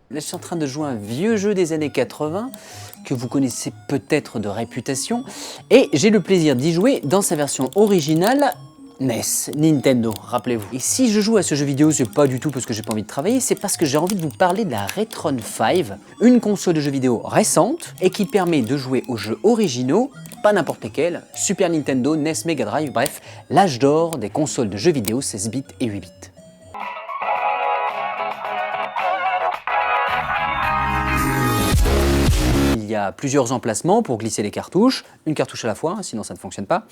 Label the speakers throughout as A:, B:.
A: Là, je suis en train de jouer un vieux jeu des années 80 que vous connaissez peut-être de réputation et j'ai le plaisir d'y jouer dans sa version originale NES, Nintendo, rappelez-vous. Et si je joue à ce jeu vidéo, c'est pas du tout parce que j'ai pas envie de travailler, c'est parce que j'ai envie de vous parler de la Retron 5, une console de jeux vidéo récente et qui permet de jouer aux jeux originaux, pas n'importe lesquels, Super Nintendo, NES, Mega Drive, bref, l'âge d'or des consoles de jeux vidéo 16 bits et 8 bits. Il y a plusieurs emplacements pour glisser les cartouches, une cartouche à la fois, sinon ça ne fonctionne pas.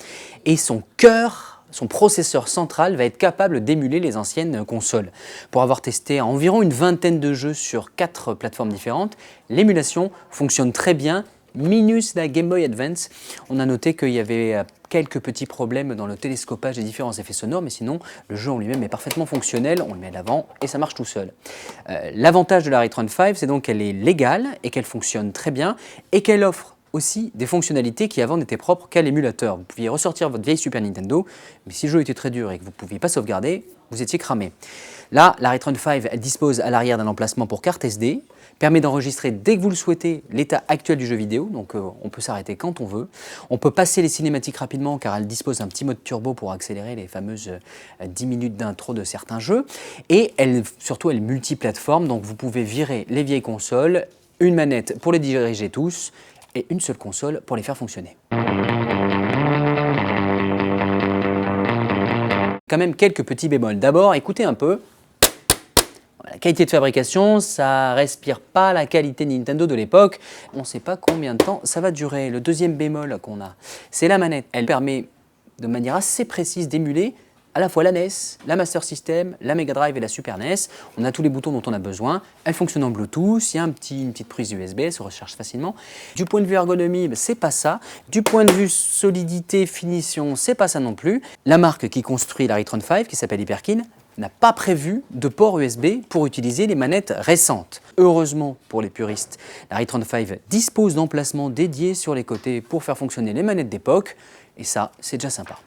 A: Et son cœur, son processeur central va être capable d'émuler les anciennes consoles. Pour avoir testé environ une vingtaine de jeux sur 4 plateformes différentes, l'émulation fonctionne très bien, minus la Game Boy Advance. On a noté qu'il y avait quelques petits problèmes dans le télescopage des différents effets sonores, mais sinon le jeu en lui-même est parfaitement fonctionnel, on le met à l'avant et ça marche tout seul. L'avantage de la Retron 5, c'est donc qu'elle est légale et qu'elle fonctionne très bien et qu'elle offre aussi des fonctionnalités qui avant n'étaient propres qu'à l'émulateur. Vous pouviez ressortir votre vieille Super Nintendo, mais si le jeu était très dur et que vous ne pouviez pas sauvegarder, vous étiez cramé. Là, la Retron 5 elle dispose à l'arrière d'un emplacement pour carte SD, permet d'enregistrer dès que vous le souhaitez l'état actuel du jeu vidéo, donc on peut s'arrêter quand on veut. On peut passer les cinématiques rapidement car elle dispose d'un petit mode turbo pour accélérer les fameuses 10 minutes d'intro de certains jeux. Et surtout, elle est multiplateforme, donc vous pouvez virer les vieilles consoles, une manette pour les diriger tous et une seule console pour les faire fonctionner. Quand même quelques petits bémols. D'abord, écoutez un peu. La qualité de fabrication, ça respire pas la qualité Nintendo de l'époque. On ne sait pas combien de temps ça va durer. Le deuxième bémol qu'on a, c'est la manette. Elle permet de manière assez précise d'émuler à la fois la NES, la Master System, la Mega Drive et la Super NES. On a tous les boutons dont on a besoin. Elle fonctionne en Bluetooth, il y a une petite prise USB, elle se recharge facilement. Du point de vue ergonomie, c'est pas ça. Du point de vue solidité, finition, c'est pas ça non plus. La marque qui construit la Retron 5, qui s'appelle Hyperkin, n'a pas prévu de port USB pour utiliser les manettes récentes. Heureusement pour les puristes, la Retron 5 dispose d'emplacements dédiés sur les côtés pour faire fonctionner les manettes d'époque, et ça, c'est déjà sympa.